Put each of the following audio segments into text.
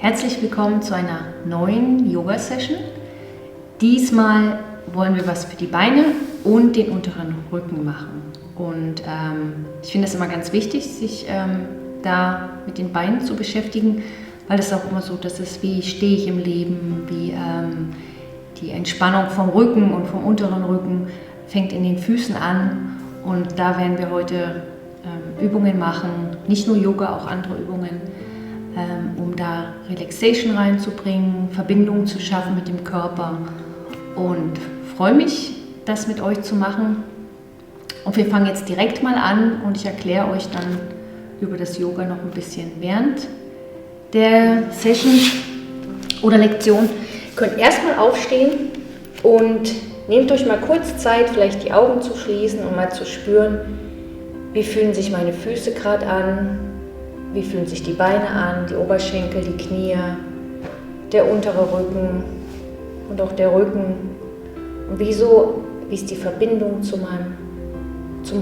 Herzlich willkommen zu einer neuen Yoga-Session. Diesmal wollen wir was für die Beine und den unteren Rücken machen. Und ich finde es immer ganz wichtig, sich da mit den Beinen zu beschäftigen, weil es auch immer so, dass es, wie stehe ich im Leben, wie die Entspannung vom Rücken und vom unteren Rücken fängt in den Füßen an. Und da werden wir heute Übungen machen, nicht nur Yoga, auch andere Übungen, um da Relaxation reinzubringen, Verbindung zu schaffen mit dem Körper. Und freue mich, das mit euch zu machen. Und wir fangen jetzt direkt mal an und ich erkläre euch dann über das Yoga noch ein bisschen während der Session oder Lektion. Ihr könnt erstmal aufstehen und nehmt euch mal kurz Zeit, vielleicht die Augen zu schließen und mal zu spüren, wie fühlen sich meine Füße gerade an, wie fühlen sich die Beine an, die Oberschenkel, die Knie, der untere Rücken und auch der Rücken. Und wie ist die Verbindung zum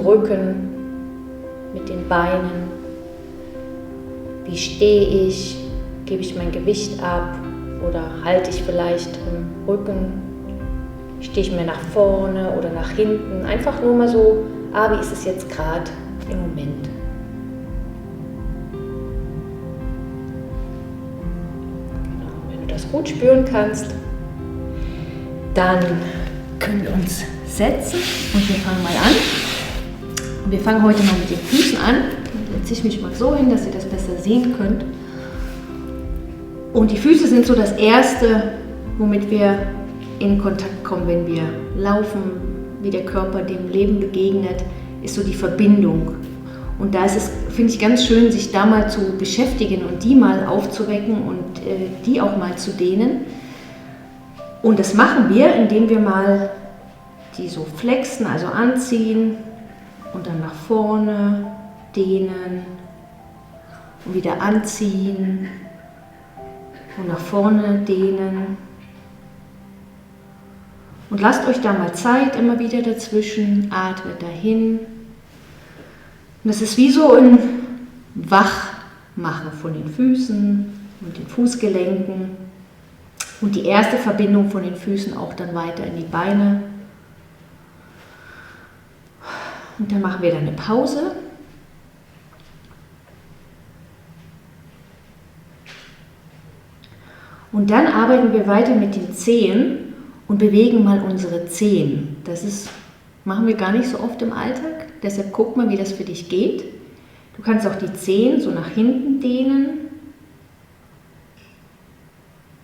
Rücken mit den Beinen? Wie stehe ich? Gebe ich mein Gewicht ab oder halte ich vielleicht im Rücken? Stehe ich mehr nach vorne oder nach hinten? Einfach nur mal so, wie ist es jetzt gerade im Moment? Genau, wenn du das gut spüren kannst, dann können wir uns setzen und wir fangen mal an. Und wir fangen heute mal mit den Füßen an. Jetzt setze ich mich mal so hin, dass ihr das besser sehen könnt. Und die Füße sind so das Erste, womit wir in Kontakt kommen, wenn wir laufen, wie der Körper dem Leben begegnet, ist so die Verbindung. Und da ist es, finde ich, ganz schön, sich da mal zu beschäftigen und die mal aufzuwecken und die auch mal zu dehnen. Und das machen wir, indem wir mal die so flexen, also anziehen und dann nach vorne dehnen und wieder anziehen und nach vorne dehnen. Und lasst euch da mal Zeit immer wieder dazwischen, atmet dahin. Und das ist wie so ein Wachmachen von den Füßen und den Fußgelenken. Und die erste Verbindung von den Füßen auch dann weiter in die Beine. Und dann machen wir dann eine Pause. Und dann arbeiten wir weiter mit den Zehen und bewegen mal unsere Zehen. Machen wir gar nicht so oft im Alltag. Deshalb guck mal, wie das für dich geht. Du kannst auch die Zehen so nach hinten dehnen.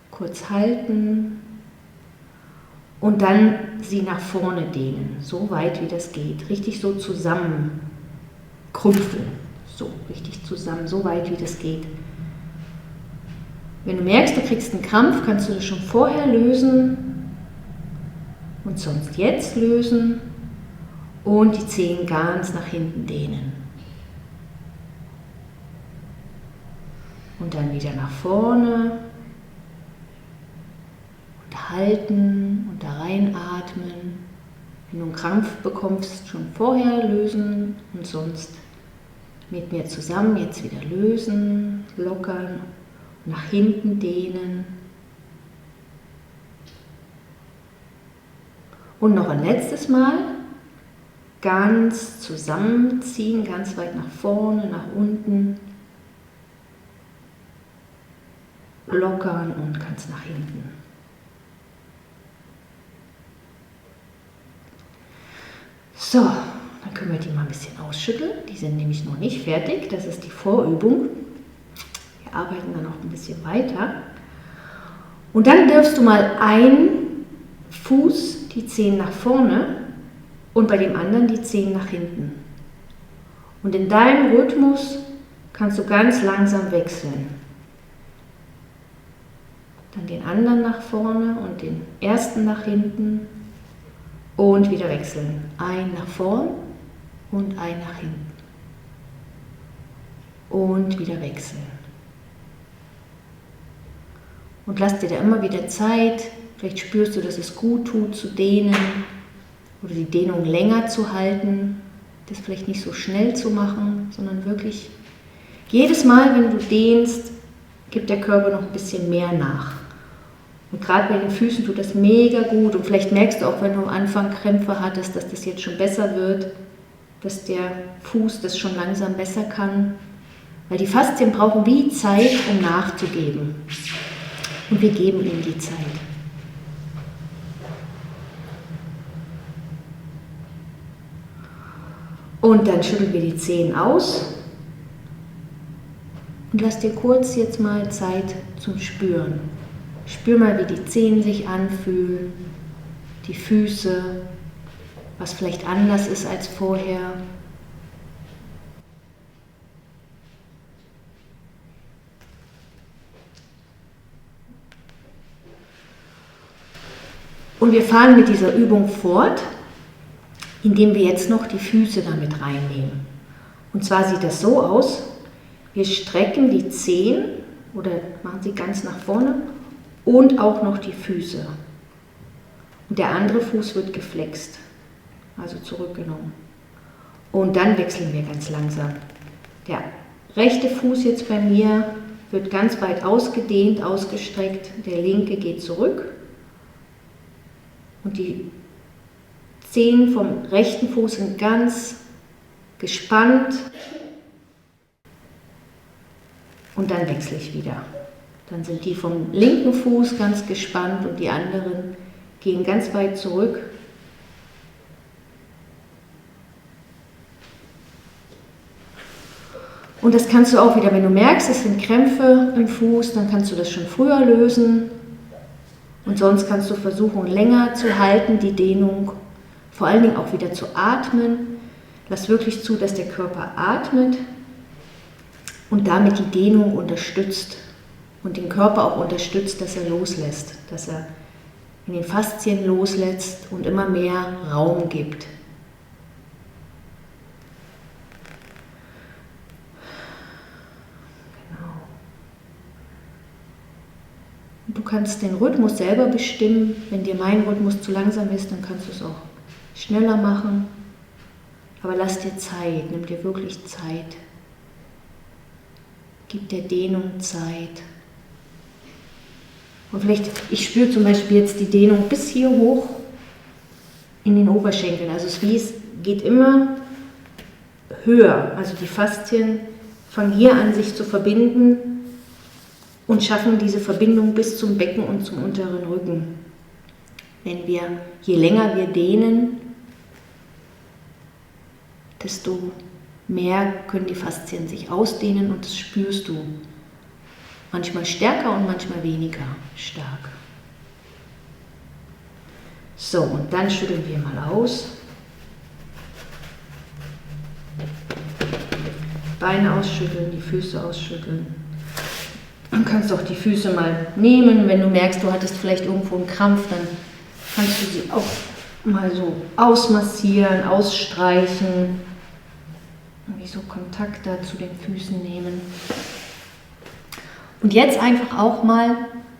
Kurz halten. Und dann sie nach vorne dehnen. So weit, wie das geht. Richtig so zusammen krümpfeln. So, richtig zusammen. So weit, wie das geht. Wenn du merkst, du kriegst einen Krampf, kannst du das schon vorher lösen und sonst jetzt lösen und die Zehen ganz nach hinten dehnen. Und dann wieder nach vorne und halten und da reinatmen. Wenn du einen Krampf bekommst, schon vorher lösen und sonst mit mir zusammen jetzt wieder lösen, lockern. Nach hinten dehnen. Und noch ein letztes Mal. Ganz zusammenziehen, ganz weit nach vorne, nach unten. Lockern und ganz nach hinten. So, dann können wir die mal ein bisschen ausschütteln. Die sind nämlich noch nicht fertig. Das ist die Vorübung. Wir arbeiten dann noch ein bisschen weiter. Und dann darfst du mal einen Fuß, die Zehen nach vorne und bei dem anderen die Zehen nach hinten. Und in deinem Rhythmus kannst du ganz langsam wechseln. Dann den anderen nach vorne und den ersten nach hinten und wieder wechseln. Ein nach vorn und ein nach hinten. Und wieder wechseln. Und lass dir da immer wieder Zeit. Vielleicht spürst du, dass es gut tut zu dehnen oder die Dehnung länger zu halten. Das vielleicht nicht so schnell zu machen, sondern wirklich jedes Mal, wenn du dehnst, gibt der Körper noch ein bisschen mehr nach. Und gerade bei den Füßen tut das mega gut. Und vielleicht merkst du auch, wenn du am Anfang Krämpfe hattest, dass das jetzt schon besser wird, dass der Fuß das schon langsam besser kann. Weil die Faszien brauchen wie Zeit, um nachzugeben. Und wir geben ihnen die Zeit. Und dann schütteln wir die Zehen aus. Und lass dir kurz jetzt mal Zeit zum Spüren. Spür mal, wie die Zehen sich anfühlen, die Füße, was vielleicht anders ist als vorher. Und wir fahren mit dieser Übung fort, indem wir jetzt noch die Füße damit reinnehmen. Und zwar sieht das so aus, wir strecken die Zehen oder machen sie ganz nach vorne und auch noch die Füße. Und der andere Fuß wird geflext, also zurückgenommen. Und dann wechseln wir ganz langsam. Der rechte Fuß jetzt bei mir wird ganz weit ausgedehnt, ausgestreckt, der linke geht zurück. Und die Zehen vom rechten Fuß sind ganz gespannt. Und dann wechsle ich wieder. Dann sind die vom linken Fuß ganz gespannt und die anderen gehen ganz weit zurück. Und das kannst du auch wieder, wenn du merkst, es sind Krämpfe im Fuß, dann kannst du das schon früher lösen. Und sonst kannst du versuchen, länger zu halten, die Dehnung, vor allen Dingen auch wieder zu atmen. Lass wirklich zu, dass der Körper atmet und damit die Dehnung unterstützt und den Körper auch unterstützt, dass er loslässt, dass er in den Faszien loslässt und immer mehr Raum gibt. Du kannst den Rhythmus selber bestimmen. Wenn dir mein Rhythmus zu langsam ist, dann kannst du es auch schneller machen. Aber lass dir Zeit, nimm dir wirklich Zeit. Gib der Dehnung Zeit. Und vielleicht, ich spüre zum Beispiel jetzt die Dehnung bis hier hoch in den Oberschenkeln. Also es geht immer höher. Also die Faszien fangen hier an, sich zu verbinden. Und schaffen diese Verbindung bis zum Becken und zum unteren Rücken. Je länger wir dehnen, desto mehr können die Faszien sich ausdehnen und das spürst du. Manchmal stärker und manchmal weniger stark. So, und dann schütteln wir mal aus. Beine ausschütteln, die Füße ausschütteln. Du kannst auch die Füße mal nehmen, wenn du merkst, du hattest vielleicht irgendwo einen Krampf, dann kannst du sie auch mal so ausmassieren, ausstreichen, irgendwie so Kontakt da zu den Füßen nehmen. Und jetzt einfach auch mal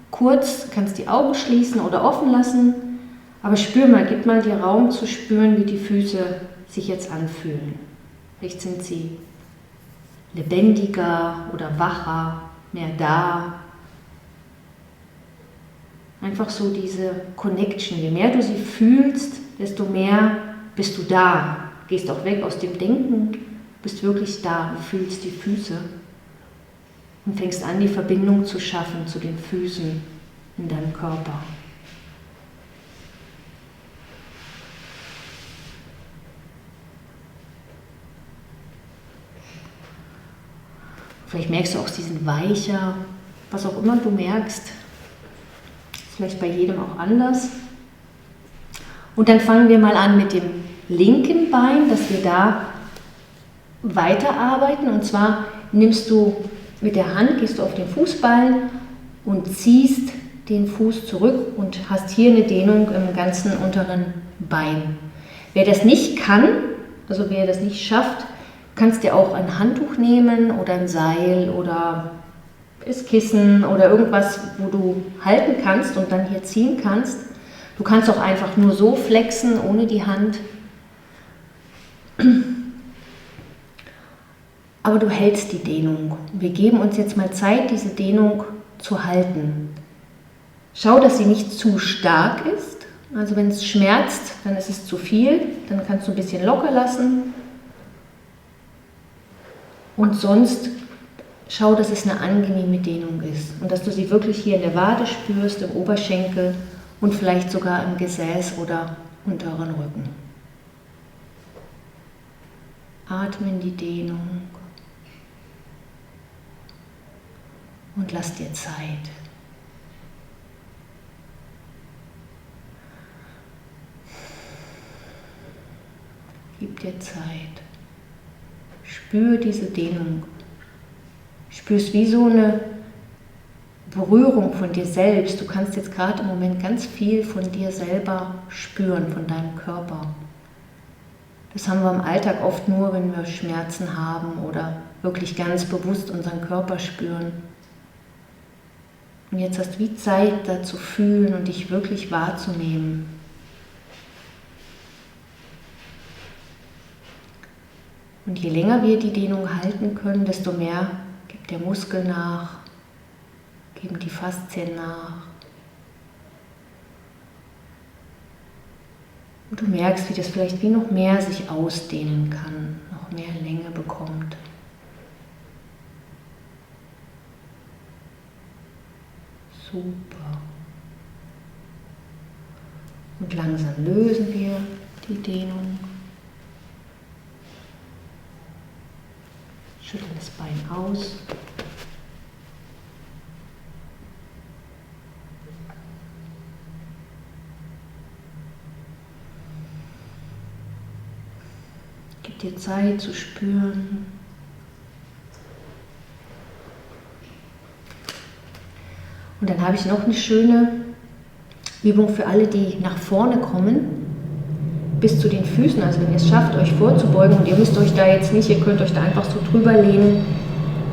kurz, kannst die Augen schließen oder offen lassen, aber spür mal, gib mal dir Raum zu spüren, wie die Füße sich jetzt anfühlen. Vielleicht sind sie lebendiger oder wacher, mehr da. Einfach so diese Connection. Je mehr du sie fühlst, desto mehr bist du da. Gehst auch weg aus dem Denken, bist wirklich da, du fühlst die Füße und fängst an, die Verbindung zu schaffen zu den Füßen in deinem Körper. Vielleicht merkst du auch, sie sind weicher, was auch immer du merkst. Vielleicht bei jedem auch anders. Und dann fangen wir mal an mit dem linken Bein, dass wir da weiterarbeiten. Und zwar nimmst du mit der Hand, gehst du auf den Fußballen und ziehst den Fuß zurück und hast hier eine Dehnung im ganzen unteren Bein. Wer das nicht kann, also wer das nicht schafft, kannst dir auch ein Handtuch nehmen oder ein Seil oder das Kissen oder irgendwas, wo du halten kannst und dann hier ziehen kannst. Du kannst auch einfach nur so flexen, ohne die Hand. aber du hältst die Dehnung. Wir geben uns jetzt mal Zeit, diese Dehnung zu halten. Schau, dass sie nicht zu stark ist. Also wenn es schmerzt, dann ist es zu viel. Dann kannst du ein bisschen locker lassen. Und sonst schau, dass es eine angenehme Dehnung ist. Und dass du sie wirklich hier in der Wade spürst, im Oberschenkel und vielleicht sogar im Gesäß oder unteren Rücken. Atme in die Dehnung und lass dir Zeit. Gib dir Zeit. Spür diese Dehnung. Spürst wie so eine Berührung von dir selbst. Du kannst jetzt gerade im Moment ganz viel von dir selber spüren, von deinem Körper. Das haben wir im Alltag oft nur, wenn wir Schmerzen haben oder wirklich ganz bewusst unseren Körper spüren. Und jetzt hast du wie Zeit, da zu fühlen und dich wirklich wahrzunehmen. Und je länger wir die Dehnung halten können, desto mehr gibt der Muskel nach, geben die Faszien nach. Und du merkst, wie das vielleicht wie noch mehr sich ausdehnen kann, noch mehr Länge bekommt. Super. Und langsam lösen wir die Dehnung. Schütteln das Bein aus. Gib dir Zeit zu spüren. Und dann habe ich noch eine schöne Übung für alle, die nach vorne kommen, bis zu den Füßen. Also wenn ihr es schafft, euch vorzubeugen und ihr müsst euch da jetzt nicht, ihr könnt euch da einfach so drüber lehnen.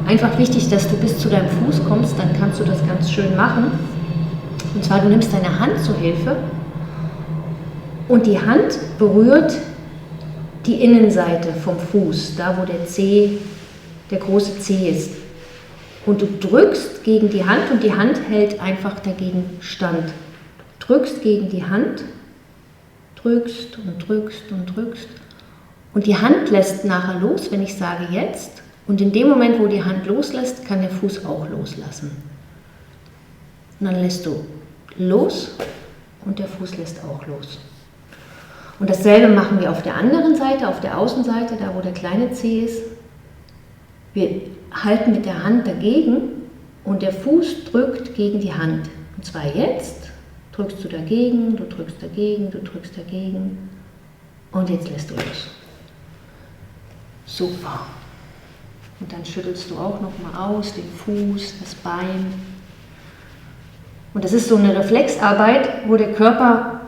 Einfach wichtig, dass du bis zu deinem Fuß kommst, dann kannst du das ganz schön machen. Und zwar, du nimmst deine Hand zur Hilfe und die Hand berührt die Innenseite vom Fuß, da wo der Zeh, der große Zeh ist. Und du drückst gegen die Hand und die Hand hält einfach dagegen stand. Du drückst gegen die Hand, drückst und drückst und drückst. Und die Hand lässt nachher los, wenn ich sage jetzt. Und in dem Moment, wo die Hand loslässt, kann der Fuß auch loslassen. Und dann lässt du los und der Fuß lässt auch los. Und dasselbe machen wir auf der anderen Seite, auf der Außenseite, da wo der kleine Zeh ist. Wir halten mit der Hand dagegen und der Fuß drückt gegen die Hand. Und zwar jetzt drückst du dagegen, du drückst dagegen, du drückst dagegen und jetzt lässt du los. Super. Und dann schüttelst du auch nochmal aus, den Fuß, das Bein. Und das ist so eine Reflexarbeit, wo der Körper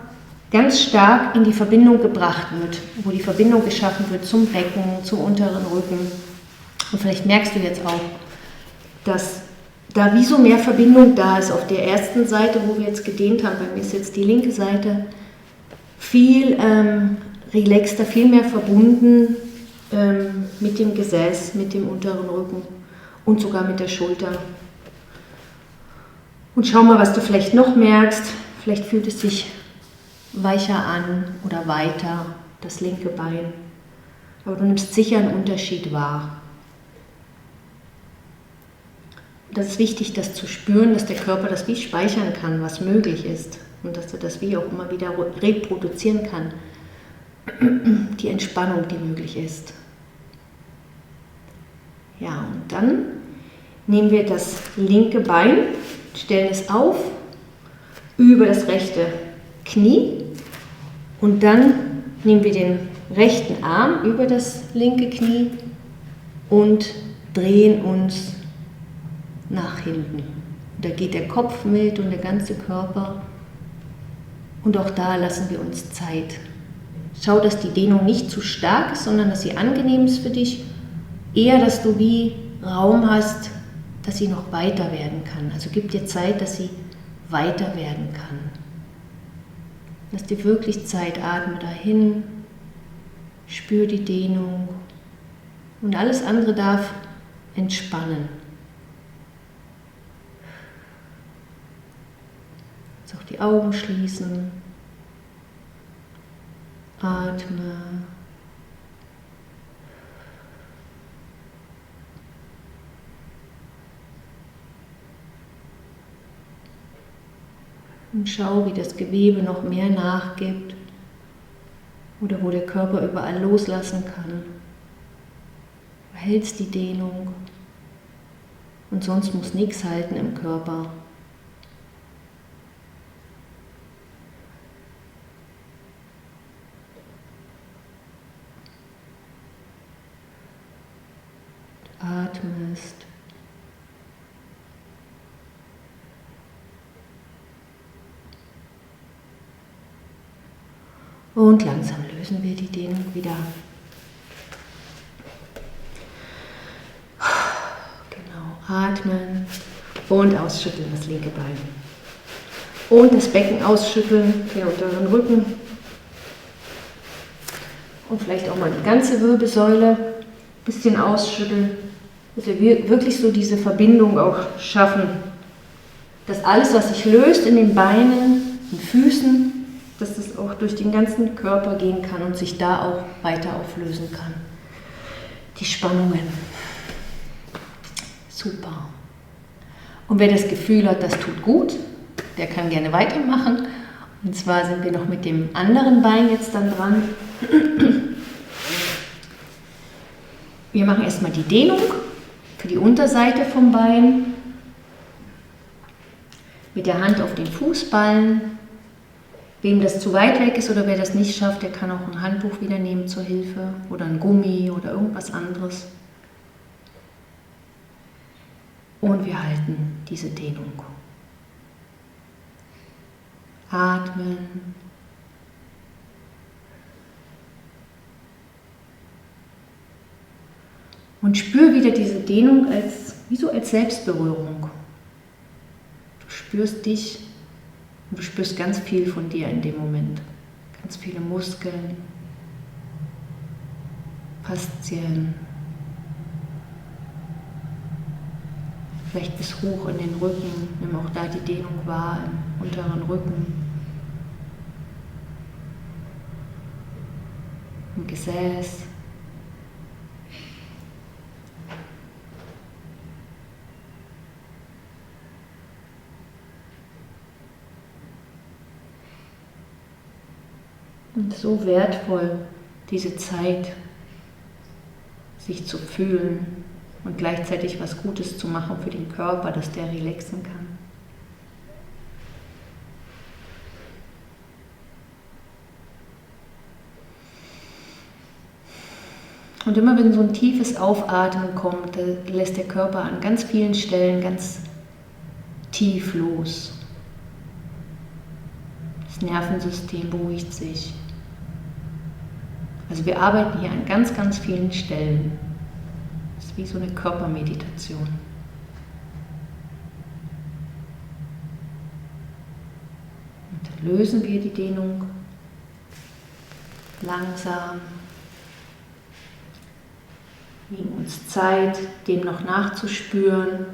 ganz stark in die Verbindung gebracht wird, wo die Verbindung geschaffen wird zum Becken, zum unteren Rücken. Und vielleicht merkst du jetzt auch, dass da wie so mehr Verbindung da ist auf der ersten Seite, wo wir jetzt gedehnt haben. Bei mir ist jetzt die linke Seite viel relaxter, viel mehr verbunden mit dem Gesäß, mit dem unteren Rücken und sogar mit der Schulter. Und schau mal, was du vielleicht noch merkst. Vielleicht fühlt es sich weicher an oder weiter, das linke Bein. Aber du nimmst sicher einen Unterschied wahr. Das ist wichtig, das zu spüren, dass der Körper das wie speichern kann, was möglich ist. Und dass er das wie auch immer wieder reproduzieren kann. Die Entspannung, die möglich ist. Ja, und dann nehmen wir das linke Bein, stellen es auf über das rechte Knie und dann nehmen wir den rechten Arm über das linke Knie und drehen uns nach hinten. Da geht der Kopf mit und der ganze Körper und auch da lassen wir uns Zeit. Schau, dass die Dehnung nicht zu stark ist, sondern dass sie angenehm ist für dich. Eher, dass du wie Raum hast, dass sie noch weiter werden kann. Also gib dir Zeit, dass sie weiter werden kann. Lass dir wirklich Zeit, atme dahin, spür die Dehnung Und alles andere darf entspannen. Jetzt auch die Augen schließen. Atme. Und schau, wie das Gewebe noch mehr nachgibt oder wo der Körper überall loslassen kann. Du hältst die Dehnung und sonst muss nichts halten im Körper. Du atmest. Und langsam lösen wir die Dehnung wieder. Genau, atmen und ausschütteln das linke Bein. Und das Becken ausschütteln, den unteren Rücken. Und vielleicht auch mal die ganze Wirbelsäule ein bisschen ausschütteln, dass wir wirklich so diese Verbindung auch schaffen. Dass alles, was sich löst in den Beinen, den Füßen, dass das auch durch den ganzen Körper gehen kann und sich da auch weiter auflösen kann. Die Spannungen. Super. Und wer das Gefühl hat, das tut gut, der kann gerne weitermachen. Und zwar sind wir noch mit dem anderen Bein jetzt dann dran. Wir machen erstmal die Dehnung für die Unterseite vom Bein. Mit der Hand auf den Fußballen. Wem das zu weit weg ist oder wer das nicht schafft, der kann auch ein Handtuch wieder nehmen zur Hilfe oder ein Gummi oder irgendwas anderes. Und wir halten diese Dehnung. Atmen. Und spür wieder diese Dehnung wie so als Selbstberührung. Du spürst dich. Und du spürst ganz viel von dir in dem Moment. Ganz viele Muskeln, Faszien, vielleicht bis hoch in den Rücken. Nimm auch da die Dehnung wahr im unteren Rücken, im Gesäß. Und so wertvoll diese Zeit, sich zu fühlen und gleichzeitig was Gutes zu machen für den Körper, dass der relaxen kann. Und immer wenn so ein tiefes Aufatmen kommt, da lässt der Körper an ganz vielen Stellen ganz tief los. Das Nervensystem beruhigt sich. Also wir arbeiten hier an ganz, ganz vielen Stellen. Das ist wie so eine Körpermeditation. Und dann lösen wir die Dehnung langsam. Nehmen uns Zeit, dem noch nachzuspüren,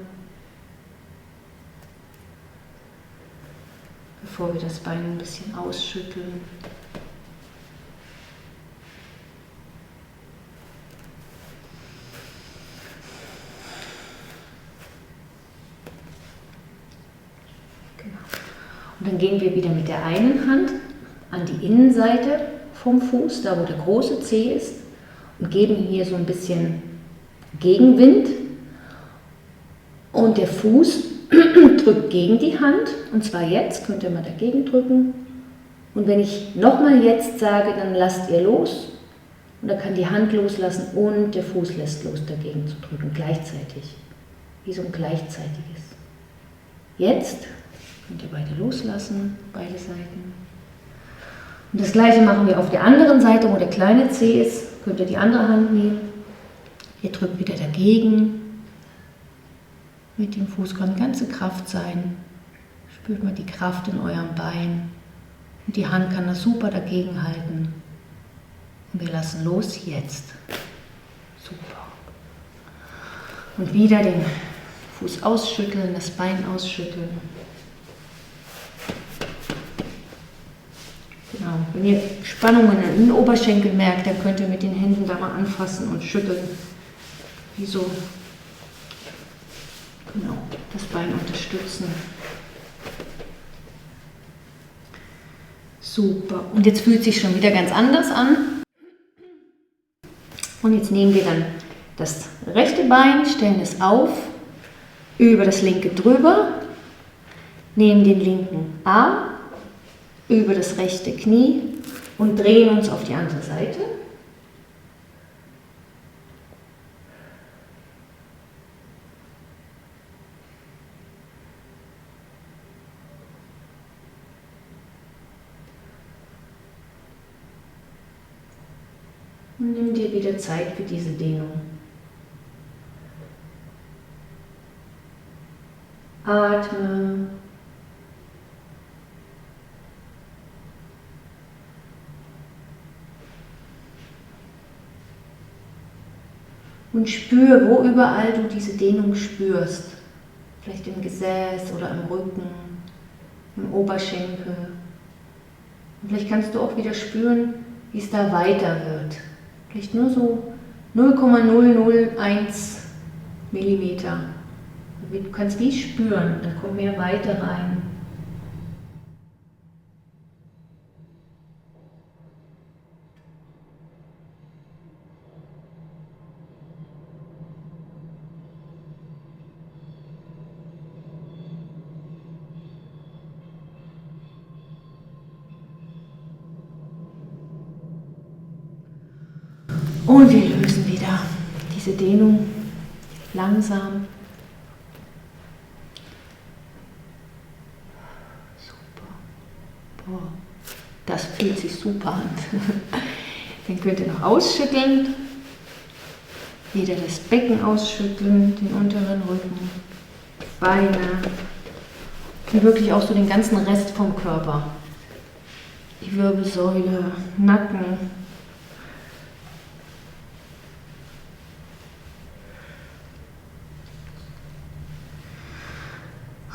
bevor wir das Bein ein bisschen ausschütteln. Und dann gehen wir wieder mit der einen Hand an die Innenseite vom Fuß, da wo der große Zeh ist, und geben hier so ein bisschen Gegenwind. Und der Fuß drückt gegen die Hand, und zwar jetzt, könnt ihr mal dagegen drücken. Und wenn ich nochmal jetzt sage, dann lasst ihr los. Und da kann die Hand loslassen und der Fuß lässt los, dagegen zu drücken, gleichzeitig. Wie so ein gleichzeitiges. Jetzt könnt ihr beide loslassen, beide Seiten. Und das gleiche machen wir auf der anderen Seite, wo der kleine Zeh ist. Könnt ihr die andere Hand nehmen. Ihr drückt wieder dagegen. Mit dem Fuß kann eine ganze Kraft sein. Spürt mal die Kraft in eurem Bein. Und die Hand kann das super dagegen halten. Und wir lassen los jetzt. Super. Und wieder den Fuß ausschütteln, das Bein ausschütteln. Genau. Wenn ihr Spannungen in den Oberschenkel merkt, dann könnt ihr mit den Händen da mal anfassen und schütteln. Wie so. Genau, das Bein unterstützen. Super. Und jetzt fühlt es sich schon wieder ganz anders an. Und jetzt nehmen wir dann das rechte Bein, stellen es auf, über das linke drüber, nehmen den linken Arm über das rechte Knie und drehen uns auf die andere Seite. Und nimm dir wieder Zeit für diese Dehnung. Atme. Und spür, wo überall du diese Dehnung spürst. Vielleicht im Gesäß oder im Rücken, im Oberschenkel. Und vielleicht kannst du auch wieder spüren, wie es da weiter wird. Vielleicht nur so 0,001 Millimeter. Du kannst wie spüren, da kommt mehr Weite rein. Und wir lösen wieder diese Dehnung langsam. Super. Boah, das fühlt sich super an. Dann könnt ihr noch ausschütteln. Wieder das Becken ausschütteln, den unteren Rücken, Beine und wirklich auch so den ganzen Rest vom Körper. Die Wirbelsäule, Nacken.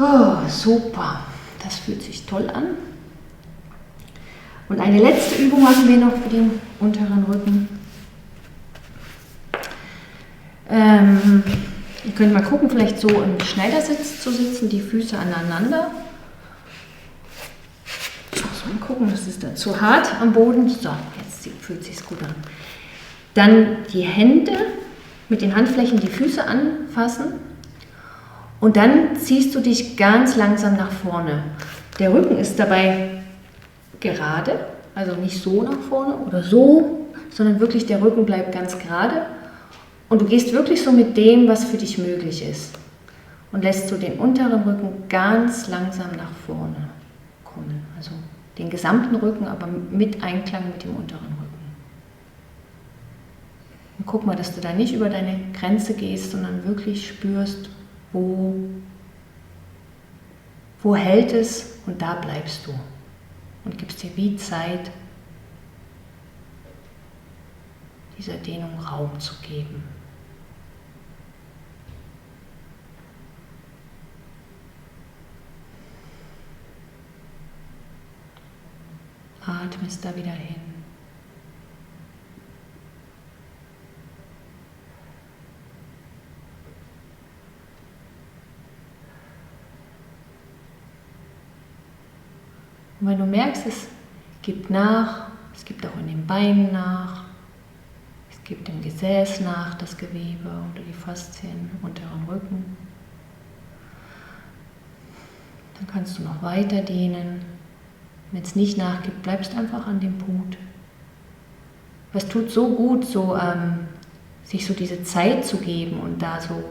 Oh, super, das fühlt sich toll an. Und eine letzte Übung machen wir noch für den unteren Rücken. Ihr könnt mal gucken, vielleicht so im Schneidersitz zu sitzen, die Füße aneinander. Ich muss mal gucken, das ist da zu hart am Boden. So, jetzt fühlt es sich gut an. Dann die Hände mit den Handflächen die Füße anfassen. Und dann ziehst du dich ganz langsam nach vorne. Der Rücken ist dabei gerade, also nicht so nach vorne oder so, sondern wirklich der Rücken bleibt ganz gerade. Und du gehst wirklich so mit dem, was für dich möglich ist. Und lässt so den unteren Rücken ganz langsam nach vorne kommen. Also den gesamten Rücken, aber mit Einklang mit dem unteren Rücken. Und guck mal, dass du da nicht über deine Grenze gehst, sondern wirklich spürst, wo hält es und da bleibst du und gibst dir wie Zeit, dieser Dehnung Raum zu geben. Atmest da wieder hin. Und wenn du merkst, es gibt nach, es gibt auch in den Beinen nach, es gibt im Gesäß nach, das Gewebe oder die Faszien im unteren Rücken, dann kannst du noch weiter dehnen. Wenn es nicht nachgibt, bleibst einfach an dem Punkt. Es tut so gut, sich so diese Zeit zu geben und da so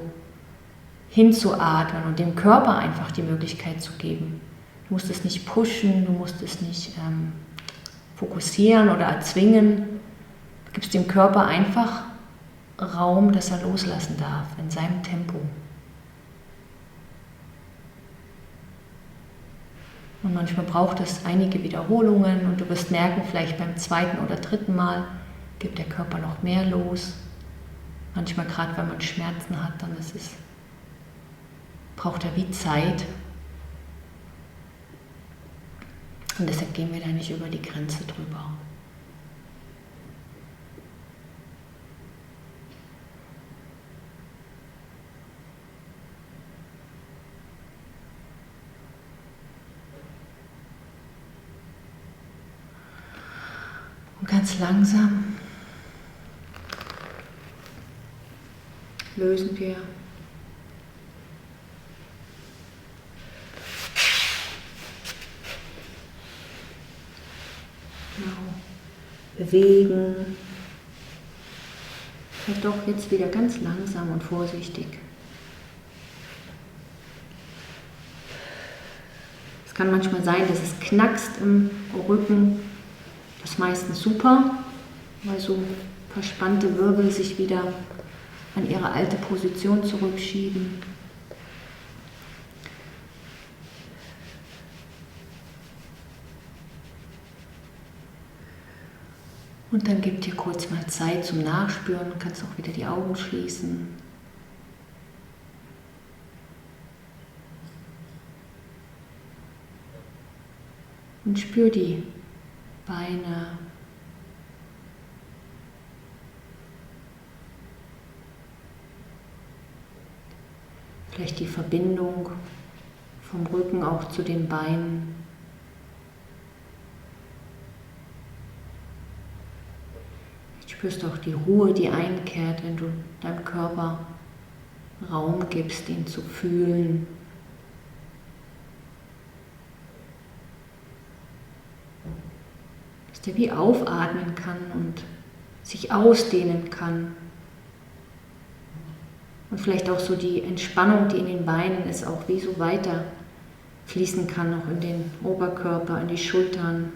hinzuatmen und dem Körper einfach die Möglichkeit zu geben. Du musst es nicht pushen, du musst es nicht fokussieren oder erzwingen. Du gibst dem Körper einfach Raum, dass er loslassen darf, in seinem Tempo. Und manchmal braucht es einige Wiederholungen und du wirst merken, vielleicht beim zweiten oder dritten Mal gibt der Körper noch mehr los. Manchmal gerade, wenn man Schmerzen hat, dann braucht er wie Zeit. Und deshalb gehen wir da nicht über die Grenze drüber. Und ganz langsam lösen wir bewegen. Vielleicht auch jetzt wieder ganz langsam und vorsichtig. Es kann manchmal sein, dass es knackst im Rücken. Das ist meistens super, weil so verspannte Wirbel sich wieder an ihre alte Position zurückschieben. Und dann gib dir kurz mal Zeit zum Nachspüren, du kannst auch wieder die Augen schließen. Und spür die Beine. Vielleicht die Verbindung vom Rücken auch zu den Beinen. Spürst auch die Ruhe, die einkehrt, wenn du deinem Körper Raum gibst, ihn zu fühlen. Dass der wie aufatmen kann und sich ausdehnen kann. Und vielleicht auch so die Entspannung, die in den Beinen ist, auch wie so weiter fließen kann, auch in den Oberkörper, in die Schultern.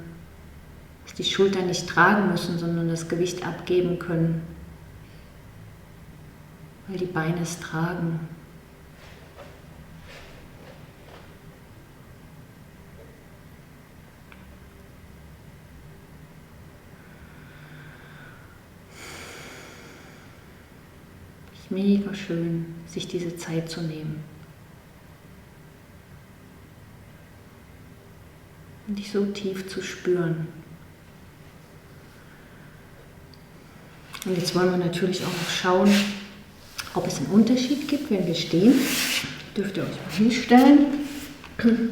Dass die Schultern nicht tragen müssen, sondern das Gewicht abgeben können, weil die Beine es tragen. Es ist mega schön, sich diese Zeit zu nehmen. Und dich so tief zu spüren. Und jetzt wollen wir natürlich auch noch schauen, ob es einen Unterschied gibt, wenn wir stehen. Dürft ihr euch mal hinstellen. Genau.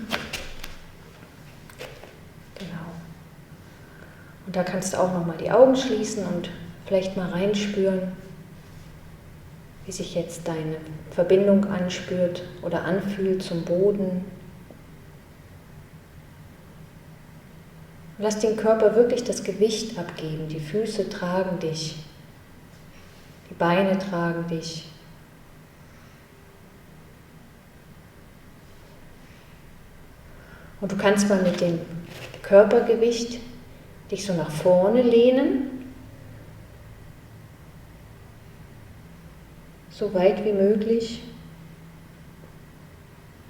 Und da kannst du auch noch mal die Augen schließen und vielleicht mal reinspüren, wie sich jetzt deine Verbindung anspürt oder anfühlt zum Boden. Lass den Körper wirklich das Gewicht abgeben. Die Füße tragen dich. Die Beine tragen dich. Und du kannst mal mit dem Körpergewicht dich so nach vorne lehnen, so weit wie möglich.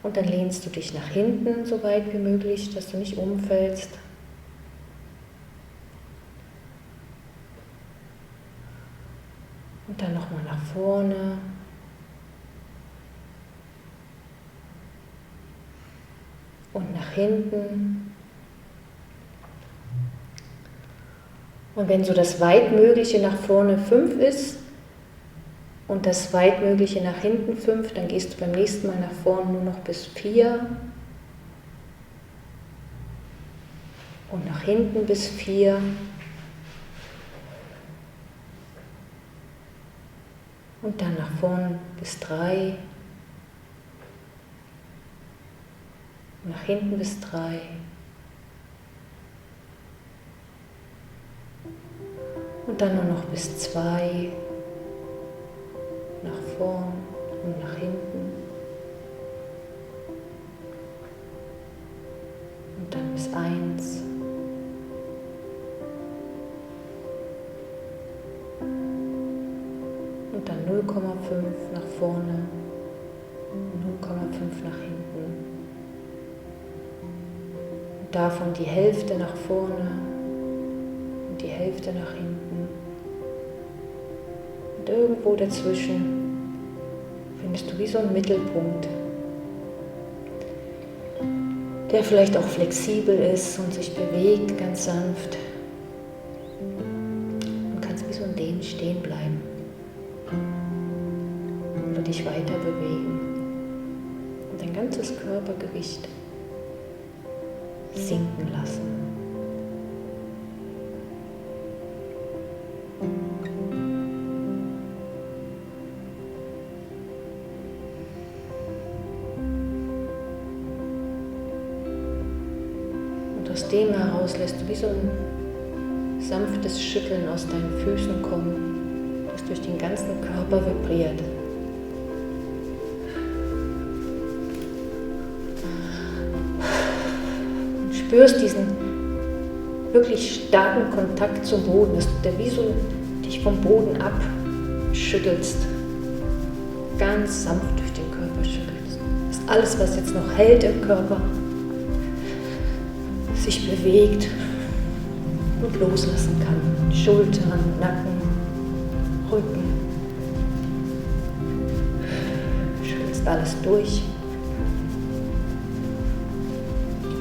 Und dann lehnst du dich nach hinten, so weit wie möglich, dass du nicht umfällst. Und dann nochmal nach vorne. Und nach hinten. Und wenn so das Weitmögliche nach vorne 5 ist und das Weitmögliche nach hinten 5, dann gehst du beim nächsten Mal nach vorne nur noch bis 4 und nach hinten bis 4. Und dann nach vorn bis 3, nach hinten bis 3 und dann nur noch bis 2, nach vorn und nach hinten und dann bis 1. Und dann 0,5 nach vorne, 0,5 nach hinten. Und davon die Hälfte nach vorne und die Hälfte nach hinten. Und Und irgendwo dazwischen findest du wie so einen Mittelpunkt, der vielleicht auch flexibel ist und sich bewegt ganz sanft. Und kannst wie so in dem stehen bleiben oder dich weiter bewegen und dein ganzes Körpergewicht sinken lassen. Aus dem heraus lässt du wie so ein sanftes Schütteln aus deinen Füßen kommen, das durch den ganzen Körper vibriert. Und spürst diesen wirklich starken Kontakt zum Boden, dass du wie so dich vom Boden abschüttelst, ganz sanft durch den Körper schüttelst. Dass alles, was jetzt noch hält im Körper, sich bewegt und loslassen kann. Schultern, Nacken, Rücken. Schüttelst alles durch.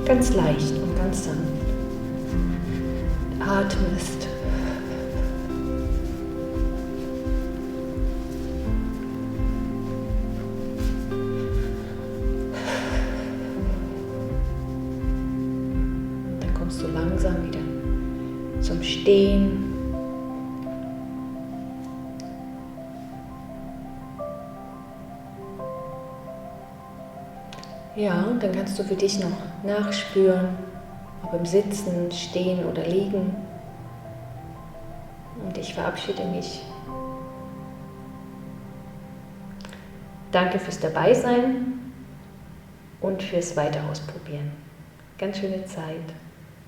Ganz leicht und ganz sanft. Atmest. So langsam wieder zum Stehen. Ja, und dann kannst du für dich noch nachspüren, ob im Sitzen, Stehen oder Liegen. Und ich verabschiede mich. Danke fürs Dabeisein und fürs Weiterausprobieren. Ganz schöne Zeit.